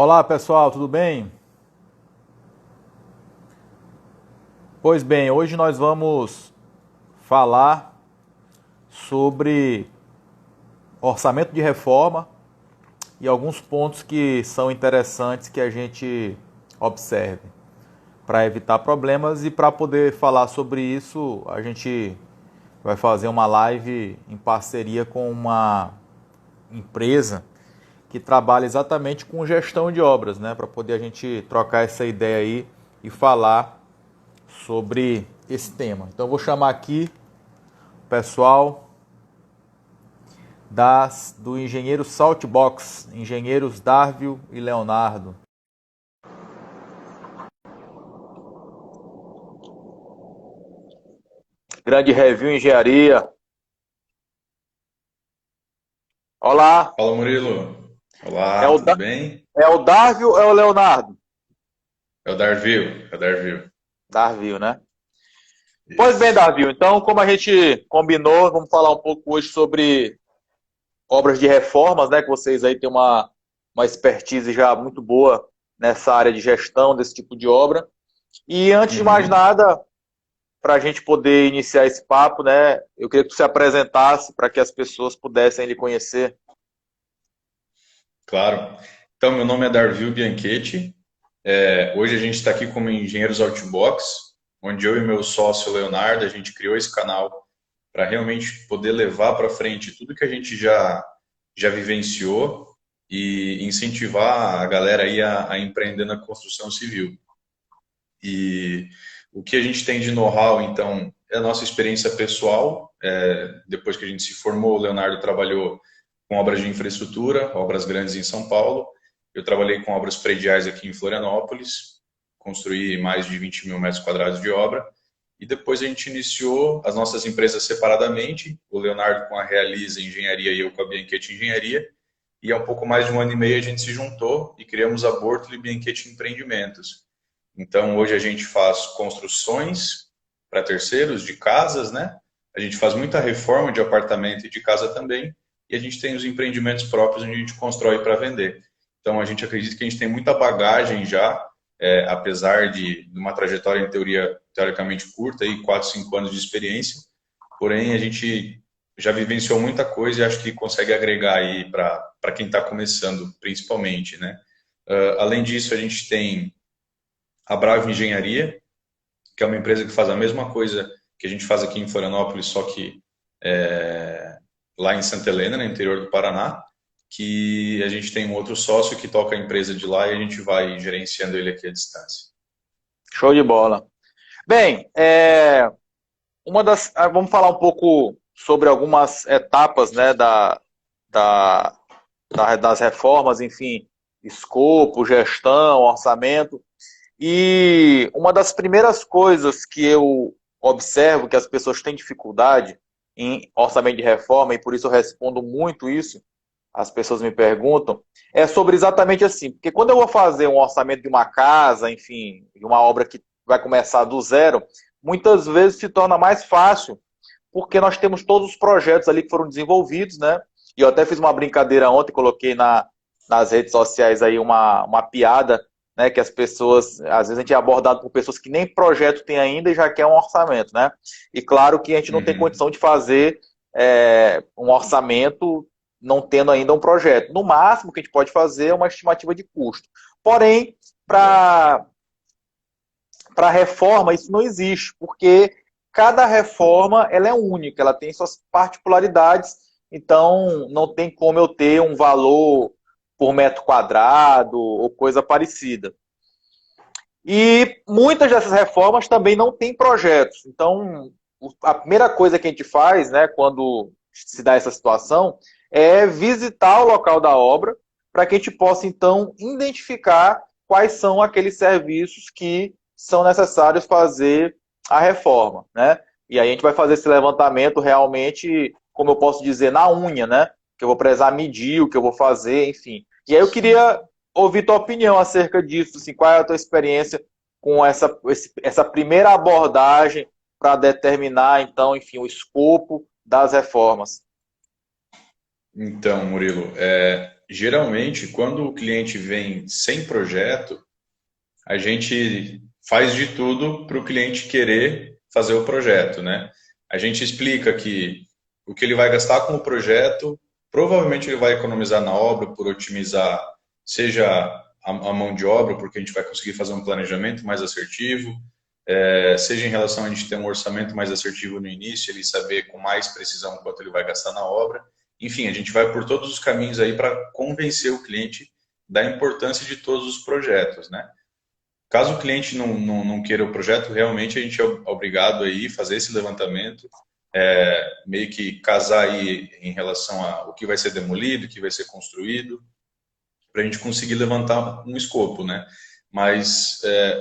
Olá pessoal, tudo bem? Pois bem, hoje nós vamos falar sobre orçamento de reforma e alguns pontos que são interessantes que a gente observe para evitar problemas. E para poder falar sobre isso, a gente vai fazer uma live em parceria com uma empresa que trabalha exatamente com gestão de obras, né? Para poder a gente trocar essa ideia aí e falar sobre esse tema. Então eu vou chamar aqui o pessoal do engenheiro Saltbox, engenheiros Darvio e Leonardo. Grande Review Engenharia. Olá, Fala Murilo. é Olá, o, tudo da, bem? é o Darvio ou é o Leonardo? É o Darvil, é o Darvil. Darvio, né? Pois bem, Isso. Darvio, então como a gente combinou, vamos falar um pouco hoje sobre obras de reformas, né? Que vocês aí têm uma expertise já muito boa nessa área de gestão desse tipo de obra. E antes de mais Uhum, nada, para a gente poder iniciar esse papo, né? Eu queria que tu se apresentasse para que as pessoas pudessem lhe conhecer. claro. Então, meu nome é Darvil Bianchetti. Hoje a gente está aqui como Engenheiros Outbox, onde eu e meu sócio Leonardo, a gente criou esse canal para realmente poder levar para frente tudo que a gente já vivenciou e incentivar a galera aí a empreender na construção civil. E o que a gente tem de know-how, então, é a nossa experiência pessoal. Depois que a gente se formou, o Leonardo trabalhou com obras de infraestrutura, obras grandes em São Paulo. Eu trabalhei com obras prediais aqui em Florianópolis, construí mais de 20 mil metros quadrados de obra. E depois a gente iniciou as nossas empresas separadamente, o Leonardo com a Realiza Engenharia e eu com a Bianchetti Engenharia. E há um pouco mais de um ano e meio a gente se juntou e criamos a Bortoli Bianchetti Empreendimentos. Então, hoje a gente faz construções para terceiros de casas, né? A gente faz muita reforma de apartamento e de casa também. E a gente tem os empreendimentos próprios onde a gente constrói para vender. Então, a gente acredita que a gente tem muita bagagem já, apesar de uma trajetória em teoria teoricamente curta, aí 4, 5 anos de experiência. Porém, a gente já vivenciou muita coisa e acho que consegue agregar aí para quem está começando, principalmente, né? Além disso, a gente tem a Bravo Engenharia, que é uma empresa que faz a mesma coisa que a gente faz aqui em Florianópolis, só que lá em Santa Helena, no interior do Paraná, que a gente tem um outro sócio que toca a empresa de lá e a gente vai gerenciando ele aqui à distância. Show de bola. Bem, vamos falar um pouco sobre algumas etapas, né, das reformas, enfim, escopo, gestão, orçamento. E uma das primeiras coisas que eu observo que as pessoas têm dificuldade em orçamento de reforma, e por isso eu respondo muito isso, as pessoas me perguntam, é sobre exatamente assim. Porque quando eu vou fazer um orçamento de uma casa, enfim, de uma obra que vai começar do zero, muitas vezes se torna mais fácil, porque nós temos todos os projetos ali que foram desenvolvidos, né? E eu até fiz uma brincadeira ontem, coloquei nas redes sociais aí uma piada, né? Que as pessoas, às vezes a gente é abordado por pessoas que nem projeto tem ainda e já quer um orçamento, né? E claro que a gente não tem Uhum. condição de fazer um orçamento não tendo ainda um projeto. No máximo que a gente pode fazer é uma estimativa de custo. Porém, Exato. para reforma isso não existe, porque cada reforma ela é única, ela tem suas particularidades, então não tem como eu ter um valor por metro quadrado ou coisa parecida. E muitas dessas reformas também não têm projetos. Então, a primeira coisa que a gente faz, né, quando se dá essa situação, é visitar o local da obra para que a gente possa, então, identificar quais são aqueles serviços que são necessários fazer a reforma, né? E aí a gente vai fazer esse levantamento realmente, como eu posso dizer, na unha, né? Que eu vou precisar medir o que eu vou fazer, enfim. E aí eu Sim. queria ouvir tua opinião acerca disso, assim, qual é a tua experiência com essa primeira abordagem para determinar, então, enfim, o escopo das reformas. Então, Murilo, Geralmente, quando o cliente vem sem projeto, a gente faz de tudo para o cliente querer fazer o projeto, né? A gente explica que o que ele vai gastar com o projeto, provavelmente ele vai economizar na obra por otimizar, seja a mão de obra, porque a gente vai conseguir fazer um planejamento mais assertivo, seja em relação a gente ter um orçamento mais assertivo no início, ele saber com mais precisão quanto ele vai gastar na obra. Enfim, a gente vai por todos os caminhos aí para convencer o cliente da importância de todos os projetos, né? Caso o cliente não queira o projeto, realmente a gente é obrigado aí a fazer esse levantamento, meio que casar aí em relação ao que vai ser demolido, o que vai ser construído, para a gente conseguir levantar um escopo, né? Mas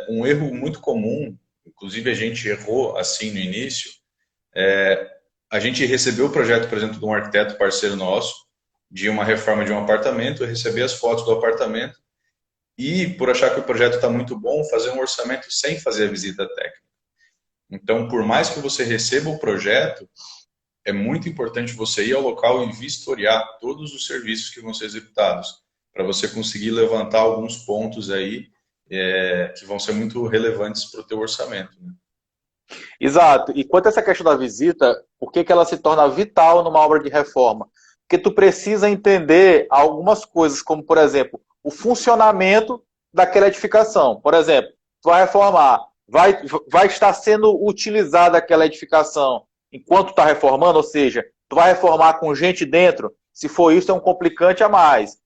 um erro muito comum, inclusive a gente errou assim no início, a gente recebeu o projeto, por exemplo, de um arquiteto parceiro nosso, de uma reforma de um apartamento, receber as fotos do apartamento, e, por achar que o projeto está muito bom, fazer um orçamento sem fazer a visita técnica. Então, por mais que você receba o projeto, é muito importante você ir ao local e vistoriar todos os serviços que vão ser executados, para você conseguir levantar alguns pontos aí que vão ser muito relevantes para o teu orçamento, né? Exato. E quanto a essa questão da visita, por que ela se torna vital numa obra de reforma? Porque tu precisa entender algumas coisas, como, por exemplo, o funcionamento daquela edificação. Por exemplo, tu vai reformar, vai estar sendo utilizada aquela edificação enquanto está reformando, ou seja, tu vai reformar com gente dentro, se for isso é um complicante a mais.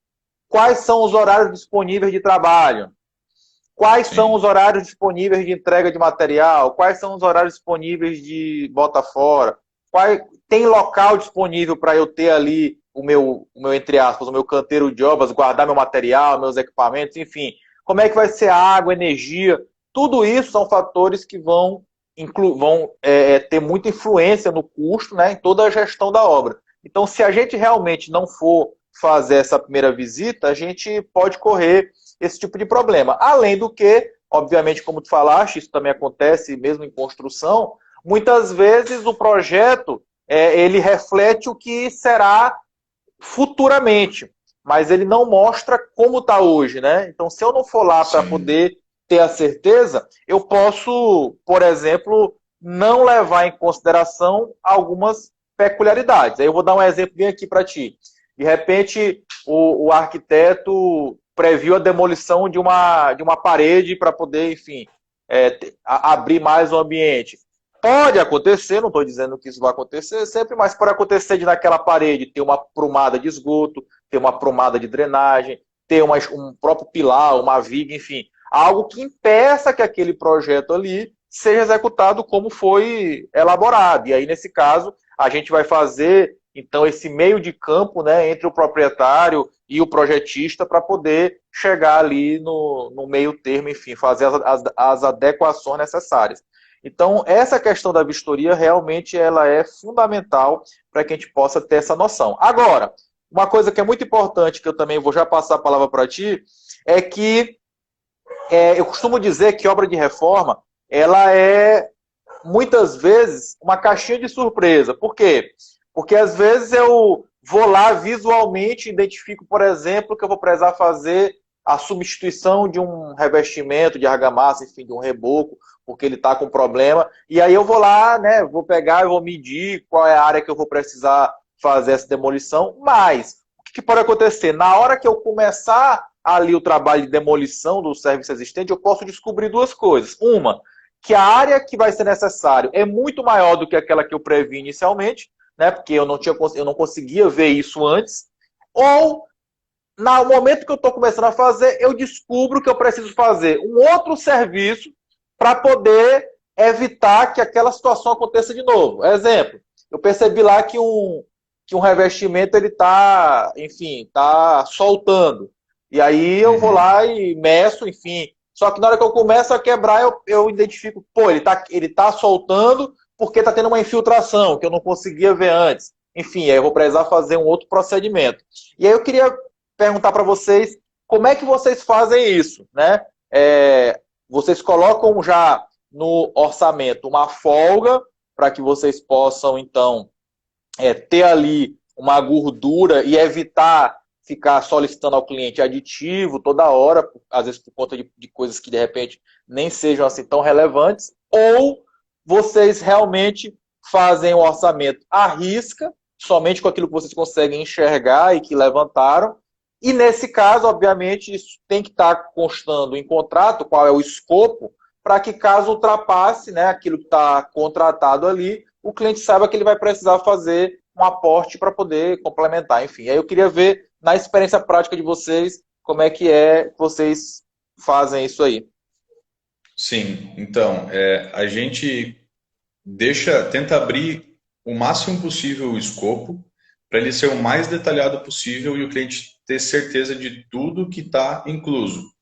Quais são os horários disponíveis de trabalho? Quais são Sim, os horários disponíveis de entrega de material? Quais são os horários disponíveis de bota fora? Tem local disponível para eu ter ali entre aspas, o meu canteiro de obras, guardar meu material, meus equipamentos, enfim. Como é que vai ser a água, a energia? Tudo isso são fatores que vão ter muita influência no custo, né, em toda a gestão da obra. Então, se a gente realmente não for fazer essa primeira visita, a gente pode correr esse tipo de problema. Além do que, obviamente, como tu falaste, isso também acontece mesmo em construção, muitas vezes o projeto ele reflete o que será futuramente, mas ele não mostra como está hoje, né? Então, se eu não for lá para sim. poder ter a certeza, eu posso, por exemplo, não levar em consideração algumas peculiaridades. Aí eu vou dar um exemplo bem aqui para ti. De repente, o arquiteto previu a demolição de uma parede para poder, enfim, abrir mais o ambiente. Pode acontecer, não estou dizendo que isso vai acontecer sempre, mas pode acontecer de naquela parede ter uma prumada de esgoto, ter uma prumada de drenagem, ter um próprio pilar, uma viga, enfim, algo que impeça que aquele projeto ali seja executado como foi elaborado. E aí, nesse caso, a gente vai fazer, então, esse meio de campo, né, entre o proprietário e o projetista para poder chegar ali no meio termo, enfim, fazer as adequações necessárias. Então, essa questão da vistoria realmente ela é fundamental para que a gente possa ter essa noção. Agora, uma coisa que é muito importante, que eu também vou já passar a palavra para ti, é que eu costumo dizer que obra de reforma, ela é, muitas vezes, uma caixinha de surpresa. Por quê? Porque, às vezes, eu vou lá visualmente, identifico, por exemplo, que eu vou precisar fazer a substituição de um revestimento de argamassa, enfim, de um reboco, porque ele está com problema. E aí eu vou lá, né, vou pegar e vou medir qual é a área que eu vou precisar fazer essa demolição. Mas, o que pode acontecer? Na hora que eu começar ali o trabalho de demolição do serviço existente, eu posso descobrir duas coisas. Uma, que a área que vai ser necessário é muito maior do que aquela que eu previ inicialmente, né, porque eu não conseguia ver isso antes. Ou, no momento que eu estou começando a fazer, eu descubro que eu preciso fazer um outro serviço para poder evitar que aquela situação aconteça de novo. Exemplo, eu percebi lá que um revestimento ele está, enfim, está soltando. E aí eu vou Uhum. lá e meço, enfim. Só que na hora que eu começo a quebrar, eu identifico, pô, ele tá soltando porque está tendo uma infiltração que eu não conseguia ver antes. Enfim, aí eu vou precisar fazer um outro procedimento. E aí eu queria perguntar para vocês como é que vocês fazem isso, né? Vocês colocam já no orçamento uma folga para que vocês possam, então, ter ali uma gordura e evitar ficar solicitando ao cliente aditivo toda hora, às vezes por conta de coisas que de repente nem sejam assim tão relevantes, ou vocês realmente fazem o orçamento à risca, somente com aquilo que vocês conseguem enxergar e que levantaram, e nesse caso, obviamente, isso tem que estar constando em contrato, qual é o escopo, para que caso ultrapasse, né, aquilo que está contratado ali, o cliente saiba que ele vai precisar fazer um aporte para poder complementar. Enfim, aí eu queria ver, na experiência prática de vocês, como é que vocês fazem isso aí. Sim, então, a gente tenta abrir o máximo possível o escopo para ele ser o mais detalhado possível e o cliente ter certeza de tudo que está incluso.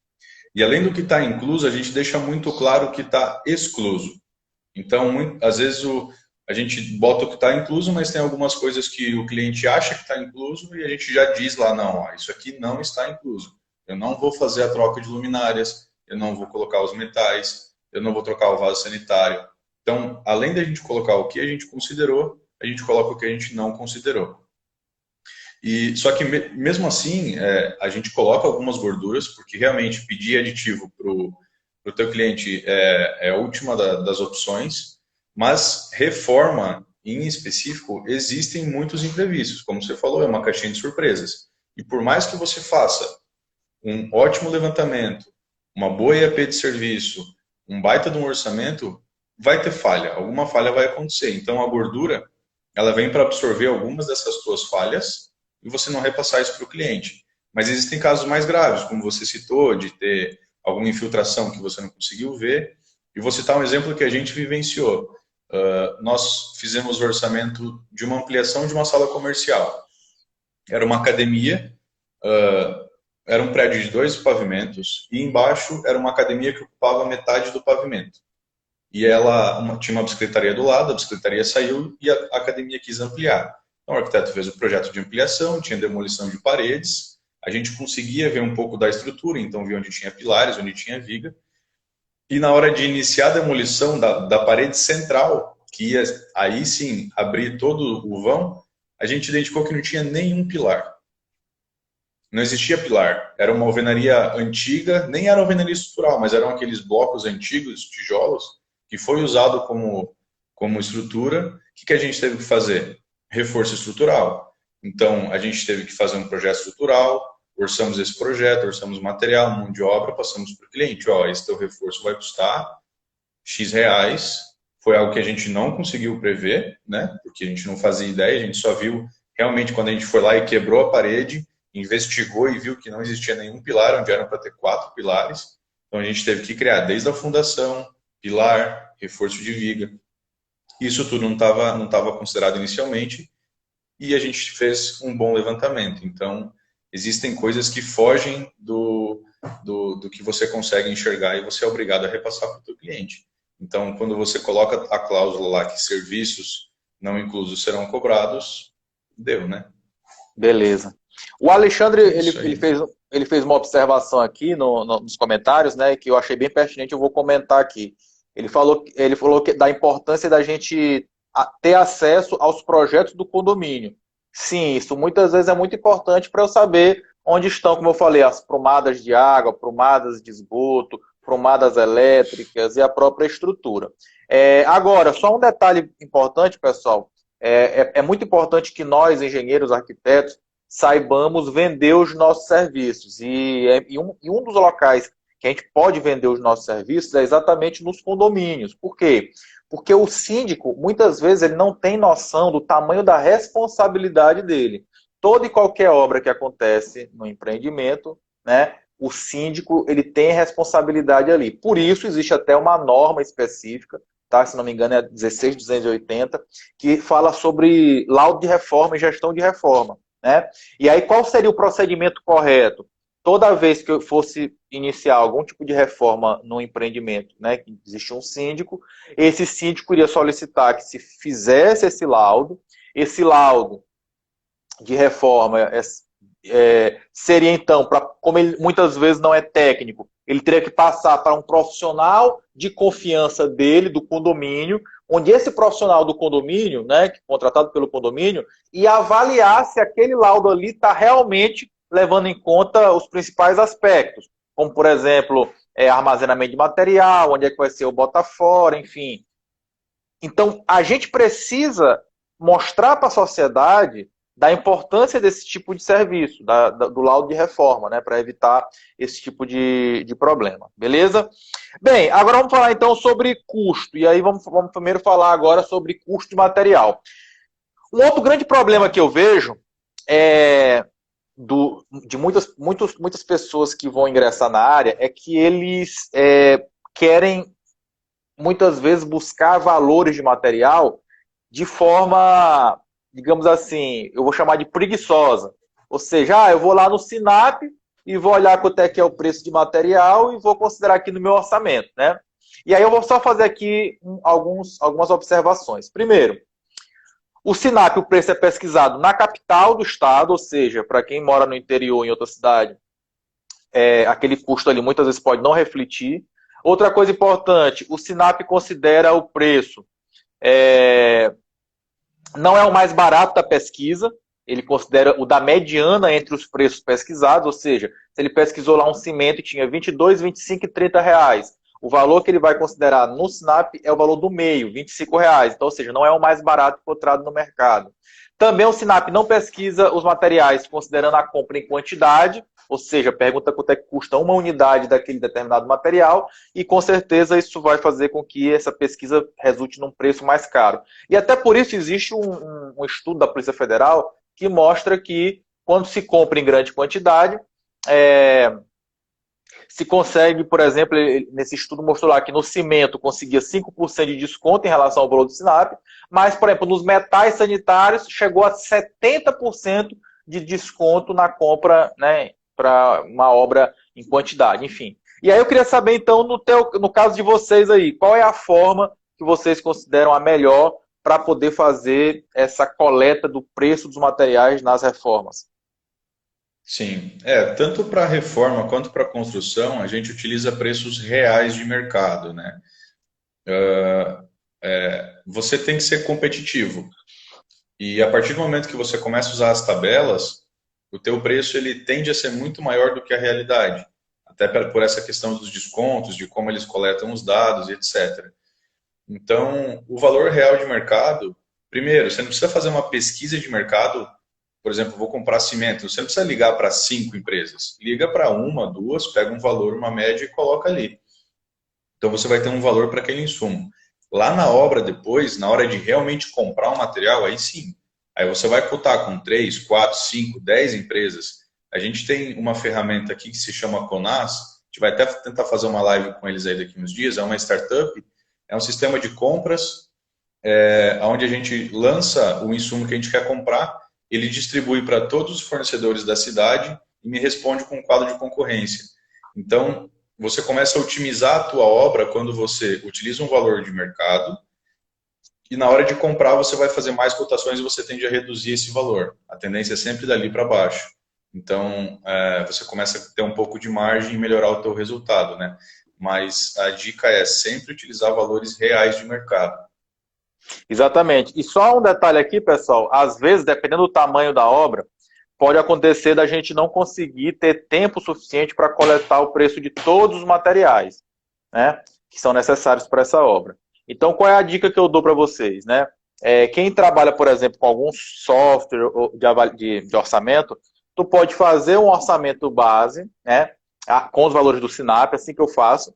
E além do que está incluso, a gente deixa muito claro o que está excluso. Então, às vezes a gente bota o que está incluso, mas tem algumas coisas que o cliente acha que está incluso e a gente já diz lá, não, ó, isso aqui não está incluso. Eu não vou fazer a troca de luminárias, eu não vou colocar os metais, eu não vou trocar o vaso sanitário. Então, além da gente colocar o que a gente considerou, a gente coloca o que a gente não considerou. E só que mesmo assim, a gente coloca algumas gorduras, porque realmente pedir aditivo para o teu cliente é a última das opções, mas reforma em específico, existem muitos imprevistos, como você falou, é uma caixinha de surpresas. E por mais que você faça um ótimo levantamento, uma boa IAP de serviço, um baita de um orçamento, vai ter falha, alguma falha vai acontecer. Então a gordura, ela vem para absorver algumas dessas tuas falhas e você não repassar isso para o cliente. Mas existem casos mais graves, como você citou, de ter alguma infiltração que você não conseguiu ver. E vou citar um exemplo que a gente vivenciou. Nós fizemos o orçamento de uma ampliação de uma sala comercial. Era uma academia, era um prédio de 2 pavimentos e embaixo era uma academia que ocupava metade do pavimento. E ela tinha uma bicicletaria do lado, a bicicletaria saiu e a academia quis ampliar. Então o arquiteto fez o projeto de ampliação, tinha demolição de paredes, a gente conseguia ver um pouco da estrutura, então via onde tinha pilares, onde tinha viga. E na hora de iniciar a demolição da parede central, que ia aí sim abrir todo o vão, a gente identificou que não tinha nenhum pilar. Não existia pilar. Era uma alvenaria antiga, nem era alvenaria estrutural, mas eram aqueles blocos antigos, tijolos, que foi usado como estrutura. O que a gente teve que fazer? Reforço estrutural. Então, a gente teve que fazer um projeto estrutural, orçamos esse projeto, orçamos material, mão de obra, passamos para o cliente. Ó, esse teu reforço vai custar X reais. Foi algo que a gente não conseguiu prever, né? Porque a gente não fazia ideia, a gente só viu realmente quando a gente foi lá e quebrou a parede, investigou e viu que não existia nenhum pilar, onde eram para ter 4 pilares. Então a gente teve que criar desde a fundação, pilar, reforço de viga. Isso tudo não estava considerado inicialmente e a gente fez um bom levantamento. Então existem coisas que fogem do que você consegue enxergar e você é obrigado a repassar para o seu cliente. Então, quando você coloca a cláusula lá que serviços não inclusos serão cobrados, deu, né? Beleza. O Alexandre, ele fez uma observação aqui nos comentários, né, que eu achei bem pertinente, eu vou comentar aqui. Ele falou da importância da gente ter acesso aos projetos do condomínio. Sim, isso muitas vezes é muito importante para eu saber onde estão, como eu falei, as prumadas de água, prumadas de esgoto, prumadas elétricas e a própria estrutura. Agora, só um detalhe importante, pessoal, é muito importante que nós, engenheiros, arquitetos, saibamos vender os nossos serviços. E um dos locais que a gente pode vender os nossos serviços é exatamente nos condomínios. Por quê? Porque o síndico, muitas vezes, ele não tem noção do tamanho da responsabilidade dele. Toda e qualquer obra que acontece no empreendimento, né, o síndico ele tem responsabilidade ali. Por isso, existe até uma norma específica, tá? Se não me engano é 16.280, que fala sobre laudo de reforma e gestão de reforma. Né? E aí, qual seria o procedimento correto? Toda vez que eu fosse iniciar algum tipo de reforma no empreendimento, né, que existe um síndico, esse síndico iria solicitar que se fizesse esse laudo de reforma seria então, como ele muitas vezes não é técnico, ele teria que passar para um profissional de confiança dele, do condomínio, onde esse profissional do condomínio, né, contratado pelo condomínio, ia avaliar se aquele laudo ali está realmente levando em conta os principais aspectos, como, por exemplo, armazenamento de material, onde é que vai ser o bota fora, enfim. Então, a gente precisa mostrar para a sociedade da importância desse tipo de serviço, do laudo de reforma, né, para evitar esse tipo de problema, beleza? Bem, agora vamos falar então sobre custo, e aí vamos primeiro falar agora sobre custo de material. Um outro grande problema que eu vejo de muitas pessoas que vão ingressar na área é que eles querem muitas vezes buscar valores de material de forma, digamos assim, eu vou chamar de preguiçosa. Ou seja, eu vou lá no Sinap e vou olhar quanto é que é o preço de material e vou considerar aqui no meu orçamento, né? E aí eu vou só fazer aqui algumas observações. Primeiro, o Sinap, o preço é pesquisado na capital do estado, ou seja, para quem mora no interior, em outra cidade, aquele custo ali muitas vezes pode não refletir. Outra coisa importante, o Sinap considera o preço, não é o mais barato da pesquisa, ele considera o da mediana entre os preços pesquisados, ou seja, se ele pesquisou lá um cimento e tinha 22, 25 e 30 reais, o valor que ele vai considerar no Sinap é o valor do meio, 25 reais, então, ou seja, não é o mais barato encontrado no mercado. Também o Sinap não pesquisa os materiais considerando a compra em quantidade, ou seja, pergunta quanto é que custa uma unidade daquele determinado material, e com certeza isso vai fazer com que essa pesquisa resulte num preço mais caro. E até por isso existe um estudo da Polícia Federal que mostra que quando se compra em grande quantidade, se consegue, por exemplo, nesse estudo mostrou lá que no cimento conseguia 5% de desconto em relação ao valor do Sinap, mas, por exemplo, nos metais sanitários chegou a 70% de desconto na compra, né, para uma obra em quantidade, enfim. E aí eu queria saber, então, no caso de vocês aí, qual é a forma que vocês consideram a melhor para poder fazer essa coleta do preço dos materiais nas reformas? Sim, tanto para reforma quanto para construção, a gente utiliza preços reais de mercado, né? Você tem que ser competitivo. E a partir do momento que você começa a usar as tabelas, o teu preço ele tende a ser muito maior do que a realidade. Até por essa questão dos descontos, de como eles coletam os dados e etc. Então, o valor real de mercado, primeiro, você não precisa fazer uma pesquisa de mercado. Por exemplo, vou comprar cimento. Você não precisa ligar para 5 empresas. Liga para uma, duas, pega um valor, uma média e coloca ali. Então você vai ter um valor para aquele insumo. Lá na obra depois, na hora de realmente comprar um material, aí sim. Aí você vai cotar com 3, 4, 5, 10 empresas. A gente tem uma ferramenta aqui que se chama Conas. A gente vai até tentar fazer uma live com eles aí daqui uns dias. É uma startup. É um sistema de compras, onde a gente lança o insumo que a gente quer comprar. Ele distribui para todos os fornecedores da cidade e me responde com um quadro de concorrência. Então, você começa a otimizar a tua obra quando você utiliza um valor de mercado e na hora de comprar você vai fazer mais cotações e você tende a reduzir esse valor. A tendência é sempre dali para baixo. Então, você começa a ter um pouco de margem e melhorar o teu resultado, né? Mas a dica é sempre utilizar valores reais de mercado. Exatamente. E só um detalhe aqui, pessoal, às vezes, dependendo do tamanho da obra, pode acontecer da gente não conseguir ter tempo suficiente para coletar o preço de todos os materiais, né, que são necessários para essa obra. Então, qual é a dica que eu dou para vocês, né? Quem trabalha, por exemplo, com algum software de orçamento, tu pode fazer um orçamento base, né, com os valores do Sinap, assim que eu faço.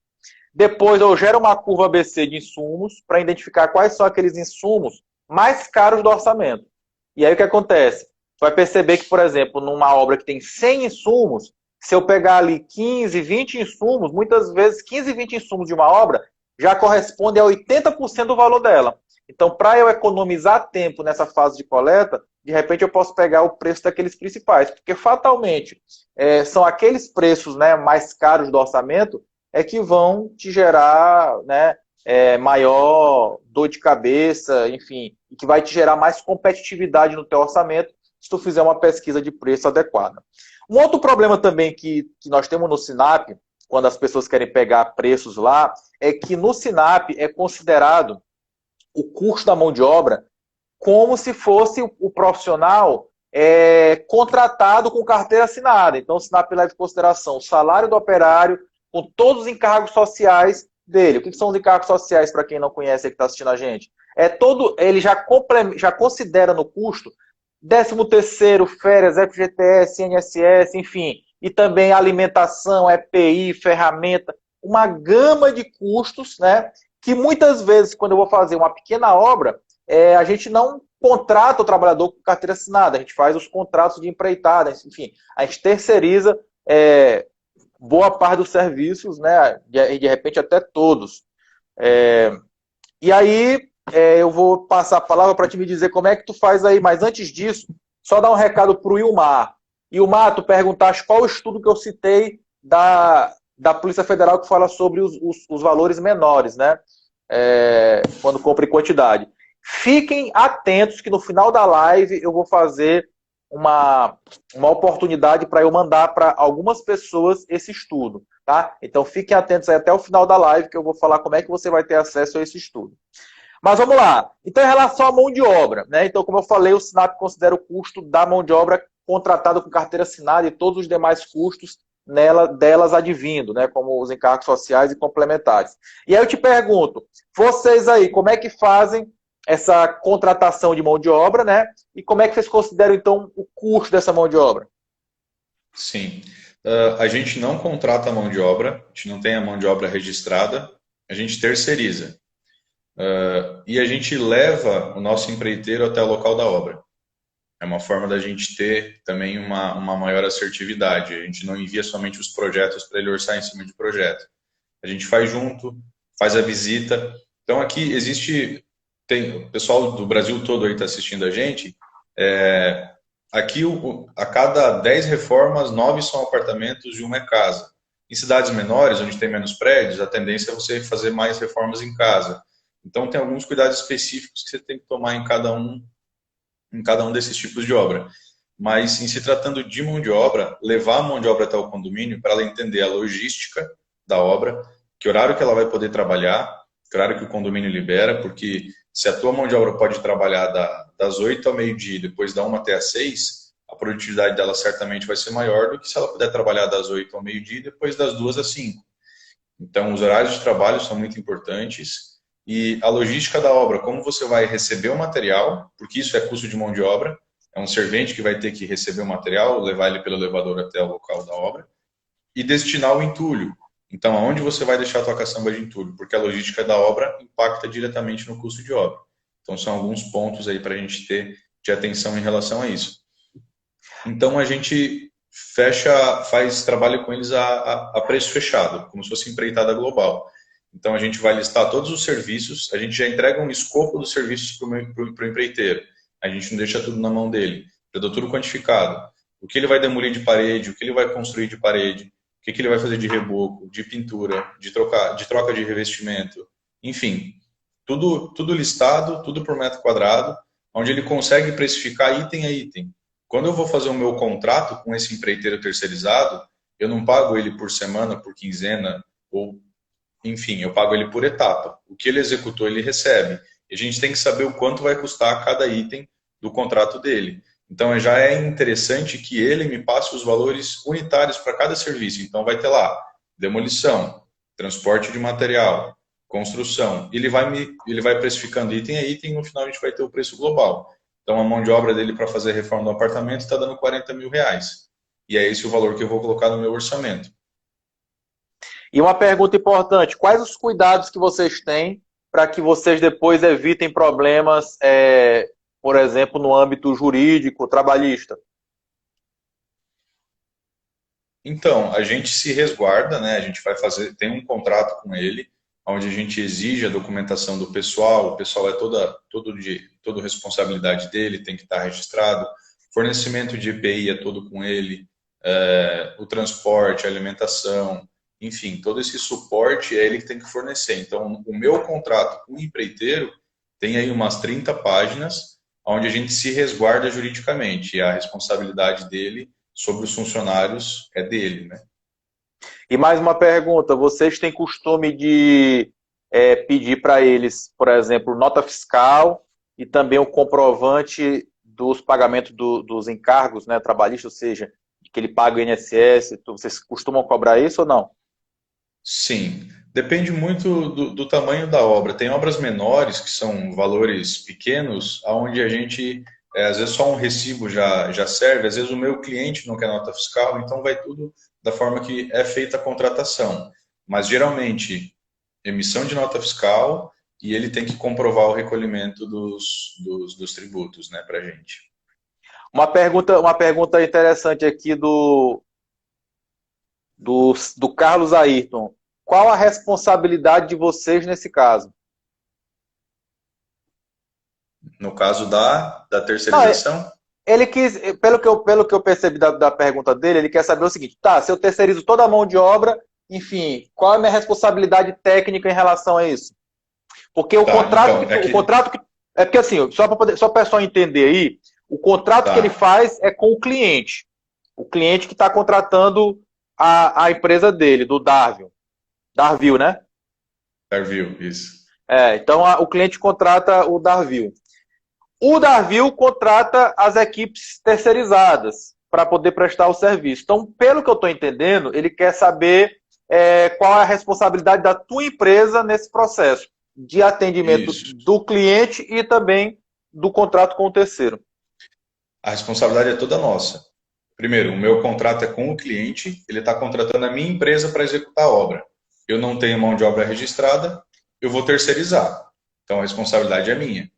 Depois eu gero uma curva ABC de insumos para identificar quais são aqueles insumos mais caros do orçamento. E aí o que acontece? Você vai perceber que, por exemplo, numa obra que tem 100 insumos, se eu pegar ali 15, 20 insumos, muitas vezes 15, 20 insumos de uma obra já corresponde a 80% do valor dela. Então, para eu economizar tempo nessa fase de coleta, de repente eu posso pegar o preço daqueles principais, porque fatalmente são aqueles preços, né, mais caros do orçamento que vão te gerar, né, maior dor de cabeça, enfim, e que vai te gerar mais competitividade no teu orçamento se tu fizer uma pesquisa de preço adequada. Um outro problema também que nós temos no Sinap, quando as pessoas querem pegar preços lá, é que no Sinap é considerado o custo da mão de obra como se fosse o profissional é contratado com carteira assinada. Então, o SINAP leva em consideração o salário do operário com todos os encargos sociais dele. O que são os encargos sociais, para quem não conhece e que está assistindo a gente? Ele já considera no custo 13º, férias, FGTS, INSS, enfim, e também alimentação, EPI, ferramenta, uma gama de custos, né, que muitas vezes, quando eu vou fazer uma pequena obra, a gente não contrata o trabalhador com carteira assinada, a gente faz os contratos de empreitada, enfim, a gente terceiriza boa parte dos serviços, né, de repente até todos. E aí, eu vou passar a palavra para te me dizer como é que tu faz aí, mas antes disso, só dar um recado para o Ilmar. Ilmar, tu perguntaste qual o estudo que eu citei da Polícia Federal que fala sobre os valores menores, né? Quando compra em quantidade. Fiquem atentos que no final da live eu vou fazer uma oportunidade para eu mandar para algumas pessoas esse estudo, tá? Então fiquem atentos aí até o final da live que eu vou falar como é que você vai ter acesso a esse estudo. Mas vamos lá. Então, em relação à mão de obra, né? Então, como eu falei, o SINAP considera o custo da mão de obra contratada com carteira assinada e todos os demais custos delas advindo, né? Como os encargos sociais e complementares. E aí eu te pergunto, vocês aí, como é que fazem essa contratação de mão de obra, né? E como é que vocês consideram, então, o custo dessa mão de obra? Sim. A gente não contrata a mão de obra, a gente não tem a mão de obra registrada, a gente terceiriza. E a gente leva o nosso empreiteiro até o local da obra. É uma forma da gente ter também uma maior assertividade. A gente não envia somente os projetos para ele orçar em cima de projeto. A gente faz junto, faz a visita. Então aqui o pessoal do Brasil todo aí está assistindo a gente. Aqui a cada 10 reformas, 9 são apartamentos e uma é casa. Em cidades menores, onde tem menos prédios, a tendência é você fazer mais reformas em casa. Então, tem alguns cuidados específicos que você tem que tomar em cada um desses tipos de obra. Mas, em se tratando de mão de obra, levar a mão de obra até o condomínio para ela entender a logística da obra, que horário que ela vai poder trabalhar, que horário que o condomínio libera, porque se a tua mão de obra pode trabalhar das 8 ao meio-dia, depois da 1 até as 6, a produtividade dela certamente vai ser maior do que se ela puder trabalhar das 8 ao meio-dia e depois das 2 às 5. Então, os horários de trabalho são muito importantes. E a logística da obra, como você vai receber o material, porque isso é custo de mão de obra, é um servente que vai ter que receber o material, levar ele pelo elevador até o local da obra, e destinar o entulho. Então, aonde você vai deixar a tua caçamba de entulho? Porque a logística da obra impacta diretamente no custo de obra. Então, são alguns pontos aí para a gente ter de atenção em relação a isso. Então, a gente trabalha com eles a preço fechado, como se fosse empreitada global. Então, a gente vai listar todos os serviços, a gente já entrega um escopo dos serviços para o empreiteiro. A gente não deixa tudo na mão dele. Já dá tudo quantificado. O que ele vai demolir de parede, o que ele vai construir de parede, o que ele vai fazer de reboco, de pintura, de troca de revestimento. Enfim, tudo listado, tudo por metro quadrado, onde ele consegue precificar item a item. Quando eu vou fazer o meu contrato com esse empreiteiro terceirizado, eu não pago ele por semana, por quinzena, ou enfim, eu pago ele por etapa. O que ele executou, ele recebe. E a gente tem que saber o quanto vai custar cada item do contrato dele. Então, já é interessante que ele me passe os valores unitários para cada serviço. Então, vai ter lá demolição, transporte de material, construção. Ele vai precificando item a item e no final a gente vai ter o preço global. Então, a mão de obra dele para fazer a reforma do apartamento está dando R$40 mil. E é esse o valor que eu vou colocar no meu orçamento. E uma pergunta importante, quais os cuidados que vocês têm para que vocês depois evitem problemas, por exemplo, no âmbito jurídico, trabalhista? Então, a gente se resguarda, né? A gente tem um contrato com ele, onde a gente exige a documentação do pessoal, o pessoal é toda responsabilidade dele, tem que estar registrado, fornecimento de EPI é todo com ele, o transporte, a alimentação, enfim, todo esse suporte é ele que tem que fornecer. Então, o meu contrato com o empreiteiro tem aí umas 30 páginas, onde a gente se resguarda juridicamente, e a responsabilidade dele sobre os funcionários é dele, né? E mais uma pergunta, vocês têm costume de pedir para eles, por exemplo, nota fiscal e também o comprovante dos pagamentos dos encargos, né, trabalhistas, ou seja, que ele paga o INSS, vocês costumam cobrar isso ou não? Sim, depende muito do tamanho da obra. Tem obras menores, que são valores pequenos, onde a gente, às vezes só um recibo já serve, às vezes o meu cliente não quer nota fiscal, então vai tudo da forma que é feita a contratação. Mas geralmente, emissão de nota fiscal e ele tem que comprovar o recolhimento dos tributos, né, para a gente. Uma pergunta interessante aqui do Carlos Ayrton. Qual a responsabilidade de vocês nesse caso? No caso da Não, terceirização, ele quis, pelo que eu percebi da pergunta dele, ele quer saber o seguinte: tá, se eu terceirizo toda a mão de obra, enfim, qual é a minha responsabilidade técnica em relação a isso? Porque o tá, contrato então, o contrato que é porque assim, só para o pessoal entender aí, o contrato que ele tá, faz é com o cliente que está contratando a empresa dele, do Darville, né? serviu, isso. Então o cliente contrata o Darville. O Darville contrata as equipes terceirizadas para poder prestar o serviço. Então, pelo que eu estou entendendo, ele quer saber qual é a responsabilidade da tua empresa nesse processo de atendimento Isso. do cliente e também do contrato com o terceiro. A responsabilidade é toda nossa. Primeiro, o meu contrato é com o cliente, ele está contratando a minha empresa para executar a obra. Eu não tenho mão de obra registrada, eu vou terceirizar. Então, a responsabilidade é minha.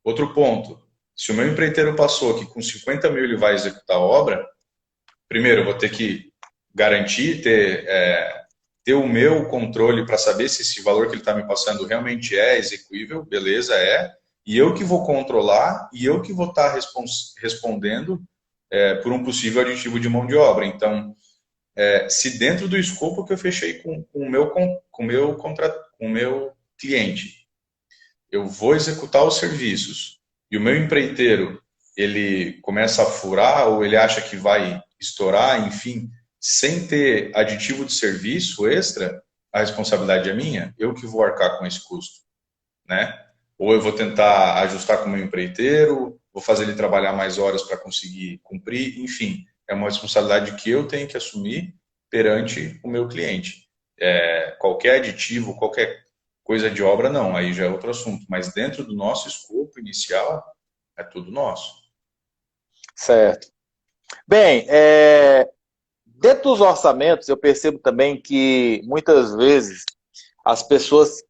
Outro ponto, se o meu empreiteiro passou que com 50 mil ele vai executar a obra, primeiro eu vou ter que garantir, ter o meu controle para saber se esse valor que ele está me passando realmente é execuível, beleza, é. E eu que vou controlar e eu que vou estar respondendo por um possível aditivo de mão de obra. Então, se dentro do escopo que eu fechei com o meu cliente, eu vou executar os serviços e o meu empreiteiro ele começa a furar ou ele acha que vai estourar, enfim, sem ter aditivo de serviço extra, a responsabilidade é minha, eu que vou arcar com esse custo, né? Ou eu vou tentar ajustar com o meu empreiteiro, vou fazer ele trabalhar mais horas para conseguir cumprir, enfim, é uma responsabilidade que eu tenho que assumir perante o meu cliente. Qualquer aditivo, qualquer coisa de obra, não, aí já é outro assunto, mas dentro do nosso escopo inicial, é tudo nosso. Certo. Bem, dentro dos orçamentos, eu percebo também que muitas vezes as pessoas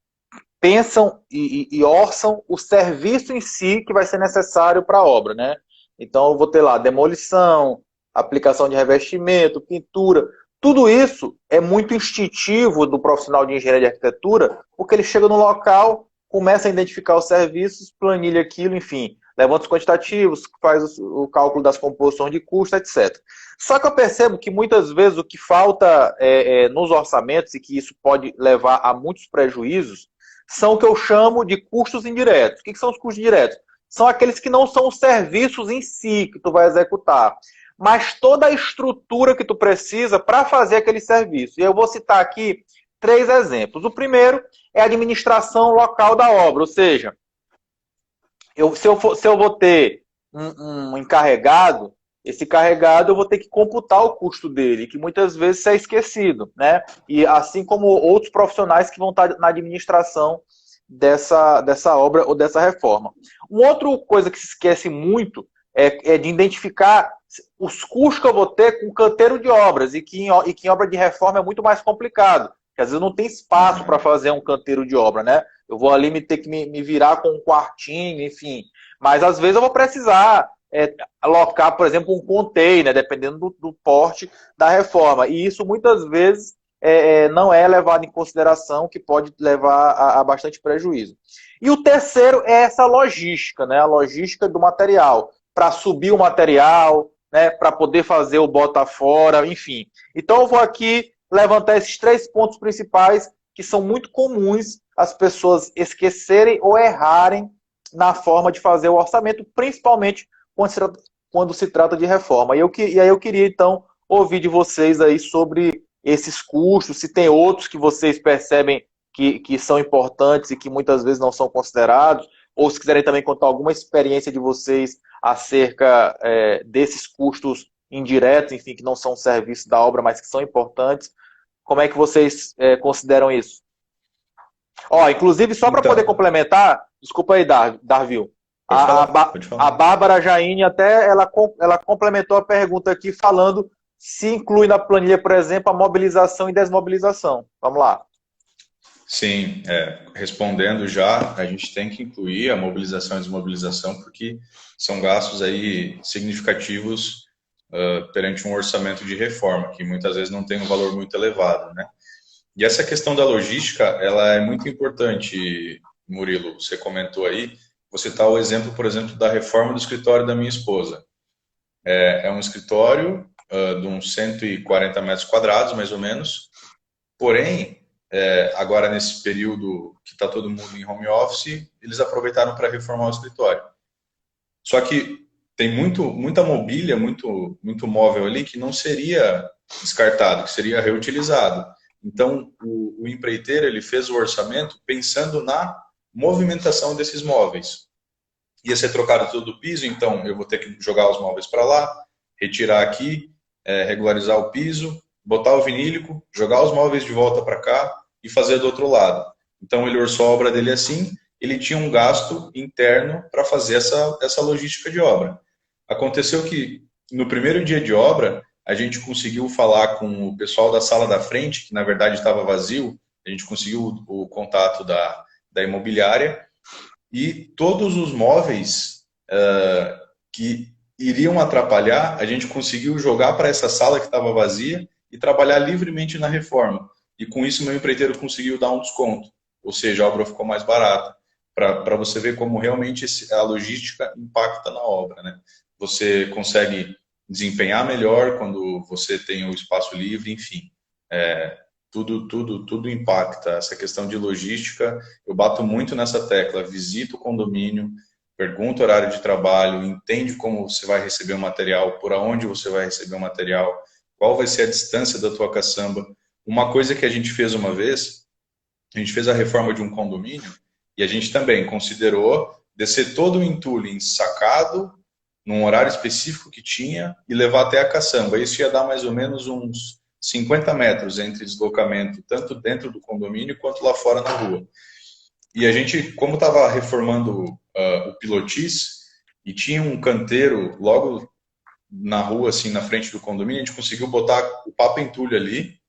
pensam e orçam o serviço em si que vai ser necessário para a obra, né? Então, eu vou ter lá demolição, aplicação de revestimento, pintura. Tudo isso é muito instintivo do profissional de engenharia de arquitetura, porque ele chega no local, começa a identificar os serviços, planilha aquilo, enfim, levanta os quantitativos, faz o cálculo das composições de custo, etc. Só que eu percebo que muitas vezes o que falta nos orçamentos, e que isso pode levar a muitos prejuízos, são o que eu chamo de custos indiretos. O que são os custos indiretos? São aqueles que não são os serviços em si que tu vai executar, mas toda a estrutura que tu precisa para fazer aquele serviço. E eu vou citar aqui 3 exemplos. O primeiro é a administração local da obra, ou seja, se eu vou ter um encarregado, esse carregado eu vou ter que computar o custo dele, que muitas vezes é esquecido, né? E assim como outros profissionais que vão estar na administração dessa obra ou dessa reforma. Uma outra coisa que se esquece muito é de identificar os custos que eu vou ter com canteiro de obras, e que em obra de reforma é muito mais complicado, porque às vezes não tem espaço para fazer um canteiro de obra, né? Eu vou ali ter que me virar com um quartinho, enfim. Mas às vezes eu vou precisar alocar, por exemplo, um container, dependendo do porte da reforma. E isso muitas vezes não é levado em consideração, que pode levar a bastante prejuízo. E o terceiro é essa logística, né? A logística do material, para subir o material, né? Para poder fazer o bota fora, enfim. Então eu vou aqui levantar esses 3 pontos principais que são muito comuns as pessoas esquecerem ou errarem na forma de fazer o orçamento, principalmente quando se trata de reforma. E aí eu queria, então, ouvir de vocês aí sobre esses custos, se tem outros que vocês percebem que são importantes e que muitas vezes não são considerados, ou se quiserem também contar alguma experiência de vocês acerca desses custos indiretos, enfim, que não são serviços da obra, mas que são importantes. Como é que vocês consideram isso? Ó, inclusive, só para poder Então, complementar, desculpa aí, Darvil, pode a, falar, a, pode a falar. Bárbara Jaine até ela complementou a pergunta aqui falando se inclui na planilha, por exemplo, a mobilização e desmobilização. Vamos lá. Sim, respondendo já, a gente tem que incluir a mobilização e desmobilização, porque são gastos aí significativos perante um orçamento de reforma, que muitas vezes não tem um valor muito elevado, né? E essa questão da logística, ela é muito importante, Murilo, você comentou aí, você está o exemplo, por exemplo, da reforma do escritório da minha esposa. É um escritório de uns 140 metros quadrados, mais ou menos, porém, agora nesse período que está todo mundo em home office, eles aproveitaram para reformar o escritório. Só que tem muita mobília, muito móvel ali que não seria descartado, que seria reutilizado. Então, o empreiteiro ele fez o orçamento pensando na movimentação desses móveis. Ia ser trocado todo o piso, então eu vou ter que jogar os móveis para lá, retirar aqui, regularizar o piso, botar o vinílico, jogar os móveis de volta para cá e fazer do outro lado. Então ele orçou a obra dele assim, ele tinha um gasto interno para fazer essa logística de obra. Aconteceu que no primeiro dia de obra, a gente conseguiu falar com o pessoal da sala da frente, que na verdade estava vazio, a gente conseguiu o contato da imobiliária, e todos os móveis que iriam atrapalhar, a gente conseguiu jogar para essa sala que estava vazia e trabalhar livremente na reforma. E com isso, meu empreiteiro conseguiu dar um desconto, ou seja, a obra ficou mais barata, para você ver como realmente a logística impacta na obra, né? Você consegue desempenhar melhor quando você tem o espaço livre, enfim. Tudo impacta. Essa questão de logística, eu bato muito nessa tecla. Visita o condomínio, pergunta o horário de trabalho, entende como você vai receber o material, por onde você vai receber o material, qual vai ser a distância da tua caçamba. Uma coisa que a gente fez uma vez, a gente fez a reforma de um condomínio e a gente também considerou descer todo o entulho ensacado, num horário específico que tinha, e levar até a caçamba. Isso ia dar mais ou menos uns 50 metros entre deslocamento, tanto dentro do condomínio quanto lá fora na rua. E a gente, como estava reformando o pilotis, e tinha um canteiro logo na rua, assim, na frente do condomínio, a gente conseguiu botar o papo entulho ali.